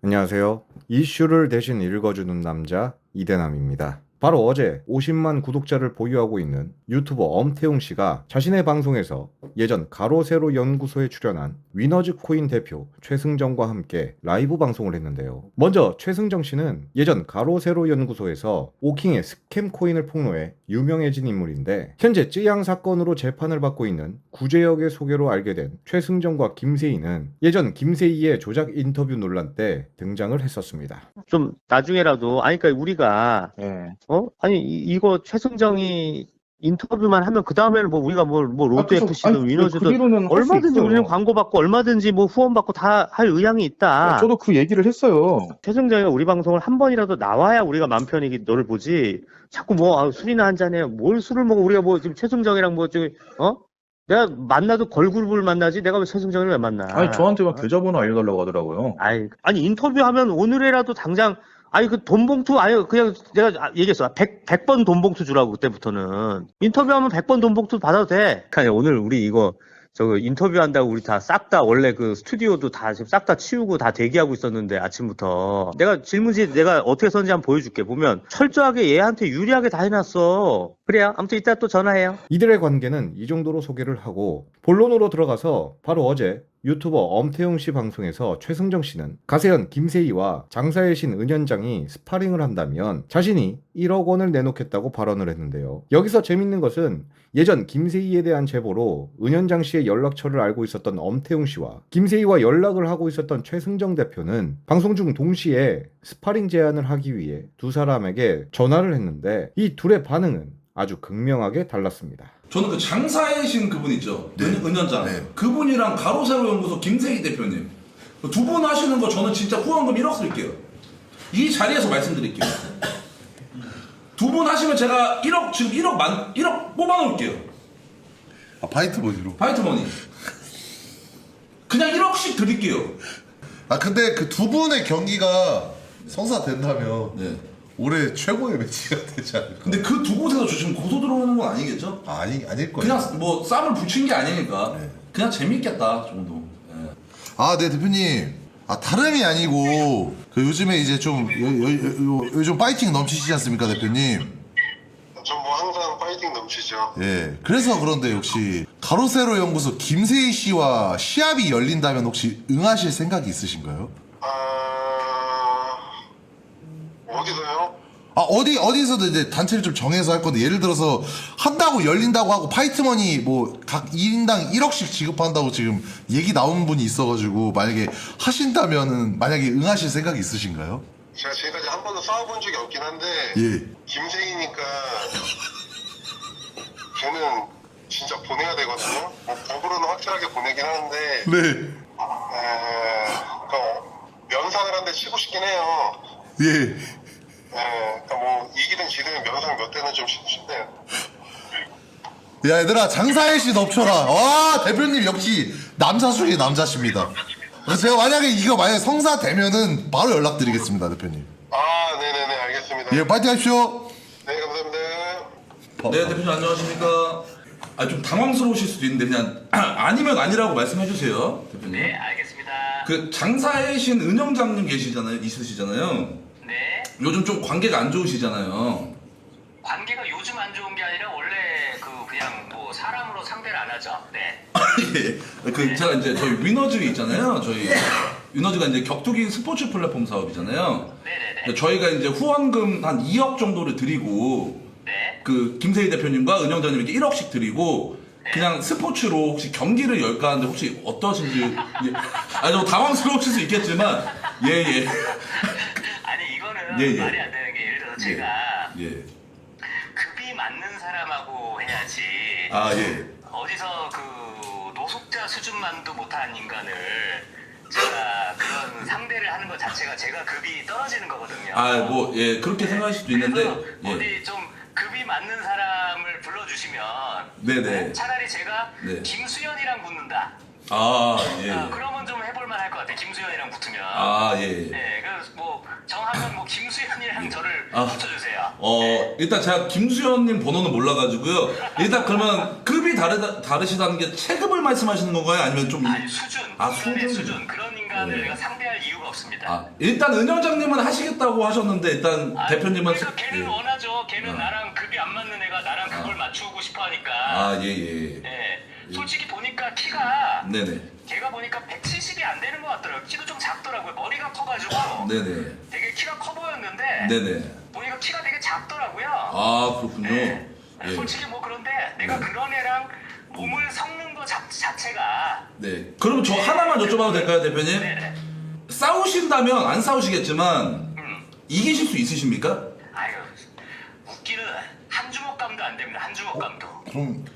안녕하세요. 이슈를 대신 읽어주는 남자 이대남입니다. 바로 어제 50만 구독자를 보유하고 있는 유튜버 엄태웅 씨가 자신의 방송에서 예전 가로세로 연구소에 출연한 위너즈코인 대표 최승정과 함께 라이브 방송을 했는데요. 먼저 최승정 씨는 예전 가로세로 연구소에서 오킹의 스캠 코인을 폭로해 유명해진 인물인데, 현재 쯔양 사건으로 재판을 받고 있는 구제역의 소개로 알게 된 최승정과 김세의는 예전 김세의의 조작 인터뷰 논란 때 등장을 했었습니다. 좀 나중에라도 그러니까 우리가 아니 이거 최승정이 인터뷰만 하면 그 다음에는 뭐 우리가 뭐 로드 FC든 위너즈든 얼마든지 우리는 광고 받고 얼마든지 뭐 후원 받고 다 할 의향이 있다. 저도 그 얘기를 했어요. 최승정이가 우리 방송을 한 번이라도 나와야 우리가 맘 편히 너를 보지. 자꾸 뭐 술이나 한 잔해. 뭘 술을 먹어. 우리가 뭐 지금 최승정이랑 뭐 저기 내가 만나도 걸그룹을 만나지 내가 왜 최승정이를 왜 만나? 아니 저한테 막 계좌번호 알려달라고 하더라고요. 아니 인터뷰하면 오늘이라도 당장 그 돈봉투, 그냥 내가 얘기했어. 100번 돈봉투 주라고, 그때부터는. 인터뷰하면 100번 돈봉투 받아도 돼. 아니, 오늘 우리 인터뷰한다고 우리 다 싹 다, 원래 그 스튜디오도 다 지금 싹 다 치우고 다 대기하고 있었는데, 아침부터. 내가 질문지 내가 어떻게 썼는지 한번 보여줄게. 보면, 철저하게 얘한테 유리하게 다 해놨어. 그래요. 아무튼 이따 또 전화해요. 이들의 관계는 이 정도로 소개를 하고, 본론으로 들어가서 바로 어제 유튜버 엄태웅 씨 방송에서 최승정 씨는 가세현 김세의와 장사의 신 은현장이 스파링을 한다면 자신이 1억 원을 내놓겠다고 발언을 했는데요. 여기서 재밌는 것은 예전 김세의에 대한 제보로 은현장 씨의 연락처를 알고 있었던 엄태웅 씨와 김세의와 연락을 하고 있었던 최승정 대표는 방송 중 동시에 스파링 제안을 하기 위해 두 사람에게 전화를 했는데, 이 둘의 반응은 아주 극명하게 달랐습니다. 저는 그 장사의 신 그분 있죠. 네. 은현장. 네. 그분이랑 가로세로 연구소 김세희 대표님. 두 분 하시는 거 저는 진짜 후원금 1억 쓸게요. 이 자리에서 말씀드릴게요. 두 분 하시면 제가 1억, 지금 1억 뽑아놓을게요. 파이트머니로. 파이트머니. 그냥 1억씩 드릴게요. 근데 그 두 분의 경기가 성사된다면 네. 올해 최고의 매치가 되지 않을까? 근데 그 두 곳에서 지금 고소 들어오는 건 아니겠죠? 아닐 거예요. 그냥 뭐 쌈을 붙인 게 아니니까. 네. 그냥 재밌겠다 정도. 네. 네 대표님. 다름이 아니고 그 요즘에 이제 좀 요즘 파이팅 넘치시지 않습니까 대표님? 전 뭐 항상 파이팅 넘치죠. 예. 그래서 그런데 혹시 가로세로 연구소 김세희 씨와 시합이 열린다면 혹시 응하실 생각이 있으신가요? 어디서요? 어디서도 이제 단체를 좀 정해서 할 건데, 예를 들어서 한다고 열린다고 하고 파이트머니 뭐 각 1인당 1억씩 지급한다고 지금 얘기 나온 분이 있어가지고, 만약에 하신다면은 만약에 응하실 생각이 있으신가요? 제가 지금까지 한 번도 싸워본 적이 없긴 한데 예. 김세희니까 걔는 진짜 보내야 되거든요. 뭐 법으로는 확실하게 보내긴 하는데 네. 면상을 한 대 치고 싶긴 해요. 예. 뭐 이기든 지든 면상 몇 대는 좀 치고 싶네요. 야 얘들아, 장사의 신 엎쳐라. 와 대표님 역시 남자 중에 남자십니다. 그래서 제가 만약에 만약에 성사되면은 바로 연락드리겠습니다 대표님. 네네네 알겠습니다. 예, 파이팅 하십시오. 네 감사합니다. 네, 대표님 안녕하십니까? 좀 당황스러우실 수도 있는데 그냥 아니면 아니라고 말씀해 주세요, 대표님. 네, 알겠습니다. 그 장사의 신 은현장님 있으시잖아요. 네. 요즘 좀 관계가 안 좋으시잖아요. 관계가 요즘 안 좋은 게 아니라 원래 그냥 뭐 사람으로 상대를 안 하죠. 네. 예. 제가 이제 저희 위너즈 있잖아요. 저희 위너즈가 이제 격투기 스포츠 플랫폼 사업이잖아요. 네네네. 저희가 이제 후원금 한 2억 정도를 드리고, 네. 그 김세희 대표님과 은현장님에게 1억씩 드리고, 그냥 스포츠로 혹시 경기를 열까 하는데 혹시 어떠신지. 좀 당황스러우실 수 있겠지만, 예. 아니 이거는 예. 말이 안 되는 게, 예를 들어서 제가 예. 급이 맞는 사람하고 해야지. 예. 어디서 그 노숙자 수준만도 못한 인간을 제가 그런 상대를 하는 것 자체가 제가 급이 떨어지는 거거든요. 예, 그렇게 생각하실 수도 있는데. 그래서 예. 어디 좀 급이 맞는 사람을 불러주시면 네네. 차라리 제가 네. 김수현이랑 붙는다. 예. 그러면 좀 해볼만 할 것 같아. 김수현이랑 붙으면. 예. 네, 그래서 뭐 정하면 뭐 김수현이랑 저를 붙여주세요. 일단 제가 김수현님 번호는 몰라가지고요. 일단 그러면 급이 다르시다는 게 체급을 말씀하시는 건가요? 아니면 좀 아니 수준. 수준. 수준. 그런 인간을 네. 내가 상대할 이유가 없어. 없습니다. 일단 은현장님은 하시겠다고 하셨는데 일단 대표님은 그러니까 걔는 원하죠. 걔는 나랑 급이 안 맞는 애가 나랑 그걸 맞추고 싶어 하니까. 예. 네. 솔직히 보니까 키가 네네. 걔가 보니까 170이 안 되는 것 같더라고요. 키도 좀 작더라고요. 머리가 커가지고 네네. 되게 키가 커 보였는데 네네. 보니까 키가 되게 작더라고요. 그렇군요. 네. 예. 솔직히 뭐 그런데 내가 그런 애랑 몸을 섞는 거 자체가 네. 그럼 저 하나만 여쭤봐도 될까요, 대표님? 네. 싸우신다면 안 싸우시겠지만 이기실 수 있으십니까? 아유 웃기는 한 주먹감도 안 됩니다. 한 주먹감도. 그럼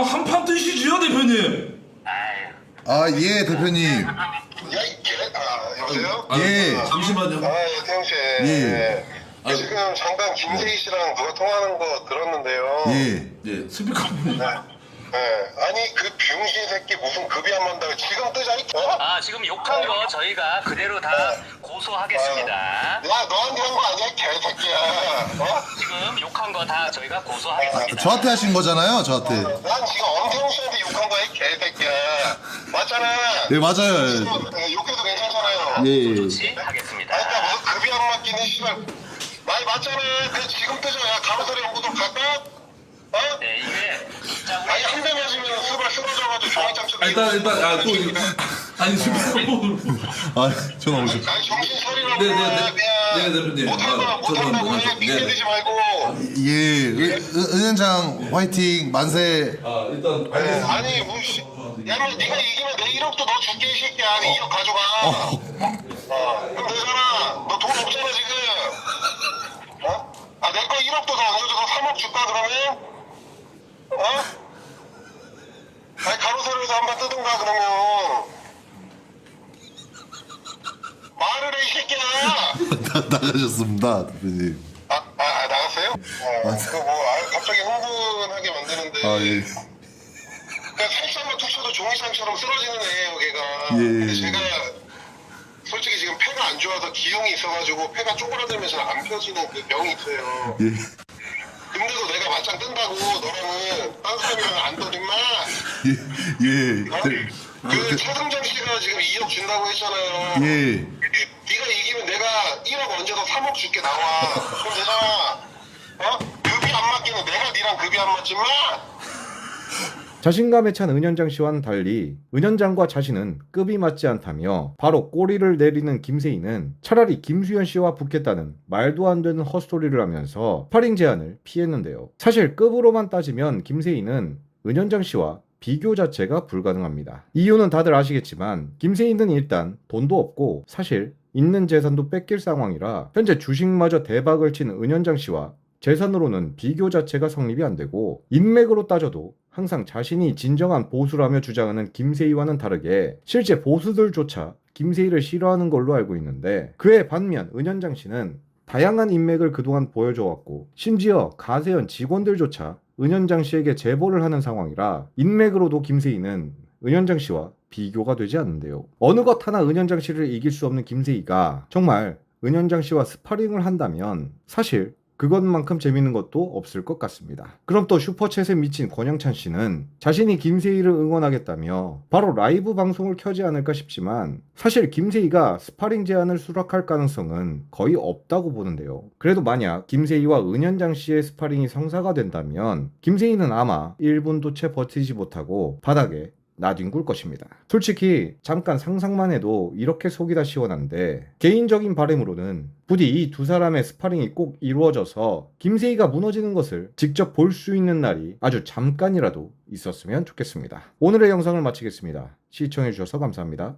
한판 뜨시지요, 대표님? 아유. 예, 대표님. 여보세요? 예. 잠시만요. 예, 태영 씨. 예. 지금 잠깐 김세희 씨랑 누가 통화하는 거 들었는데요. 예. 스피커 분. 아니 그 병신 새끼 무슨 급이 안 만다고 지금 뜨자 이 지금 욕한 거 저희가 그대로 다 고소하겠습니다. 야 너한테 한 거 아니야 개새끼야. 지금 욕한 거 다 저희가 고소하겠습니다. 저한테 하신 거잖아요, 저한테. 난 지금 엄태웅 씨한테 욕한 거야 이 개새끼야. 맞잖아. 예, 맞아요. 욕해도 괜찮잖아요. 예. 조치 하겠습니다. 그러니까 뭐 급이 안 맞기는 씨발 말 맞잖아. 그 지금 뜨자. 야 가로세로 연구소 갈까? 네, 이게 자 아니 우리 한 대 맞으면 쓰러져가지고 종이장처럼. 일단 스피커폰으로. 전화 오셨. 아니 정신 차리라고. 네, 대표님. 못한다고 그냥 핑계대지 말고. 예. 은현장 화이팅 만세. 일단 아니 뭐 씨. 야, 너 네가 이기면 내 1억도 너 줄게 이 새끼야. 내 2억 가져가. 그럼 되잖아. 너 돈 없잖아 지금. 내 거 1억도 더 얹어줘서 3억 줄까 그러면? 아니 가로세로에서 한번 뜨든가 그러면. 말을 해 이 새끼야. 나가셨습니다, 대표님. 나갔어요? 갑자기 흥분하게 만드는데. 예. 그냥 살짝만 툭 쳐도 종이상처럼 쓰러지는 애예요, 걔가. 예. 근데 제가 솔직히 지금 폐가 안 좋아서 기흉이 있어가지고 폐가 쪼그라들면서 안 펴지는 그 병이 있어요. 예. 근데도 내가 맞짱 뜬다고 너랑은 딴 사람이랑 안 떠, 임마. 예. 그 차승정 씨가 지금 2억 준다고 했잖아요. 예. 네가 이기면 내가 1억 얹어서 3억 줄게 나와. 그럼 되잖아. 급이 안 맞기는 내가 니랑 급이 안 맞지, 임마. 자신감에 찬 은현장 씨와는 달리 은현장과 자신은 급이 맞지 않다며 바로 꼬리를 내리는 김세희는 차라리 김수현 씨와 붙겠다는 말도 안 되는 헛소리를 하면서 스파링 제안을 피했는데요. 사실 급으로만 따지면 김세희는 은현장 씨와 비교 자체가 불가능합니다. 이유는 다들 아시겠지만 김세희는 일단 돈도 없고 사실 있는 재산도 뺏길 상황이라 현재 주식마저 대박을 친 은현장 씨와 재산으로는 비교 자체가 성립이 안 되고 인맥으로 따져도 항상 자신이 진정한 보수라며 주장하는 김세희와는 다르게 실제 보수들조차 김세희를 싫어하는 걸로 알고 있는데 그에 반면 은현장 씨는 다양한 인맥을 그동안 보여줘왔고 심지어 가세현 직원들조차 은현장 씨에게 제보를 하는 상황이라 인맥으로도 김세희는 은현장 씨와 비교가 되지 않는데요. 어느 것 하나 은현장 씨를 이길 수 없는 김세희가 정말 은현장 씨와 스파링을 한다면 사실 그것만큼 재밌는 것도 없을 것 같습니다. 그럼 또 슈퍼챗에 미친 권영찬 씨는 자신이 김세희를 응원하겠다며 바로 라이브 방송을 켜지 않을까 싶지만 사실 김세희가 스파링 제안을 수락할 가능성은 거의 없다고 보는데요. 그래도 만약 김세희와 은현장 씨의 스파링이 성사가 된다면 김세희는 아마 1분도 채 버티지 못하고 바닥에 나뒹굴 것입니다. 솔직히 잠깐 상상만 해도 이렇게 속이 다 시원한데 개인적인 바람으로는 부디 이 두 사람의 스파링이 꼭 이루어져서 김세희가 무너지는 것을 직접 볼 수 있는 날이 아주 잠깐이라도 있었으면 좋겠습니다. 오늘의 영상을 마치겠습니다. 시청해주셔서 감사합니다.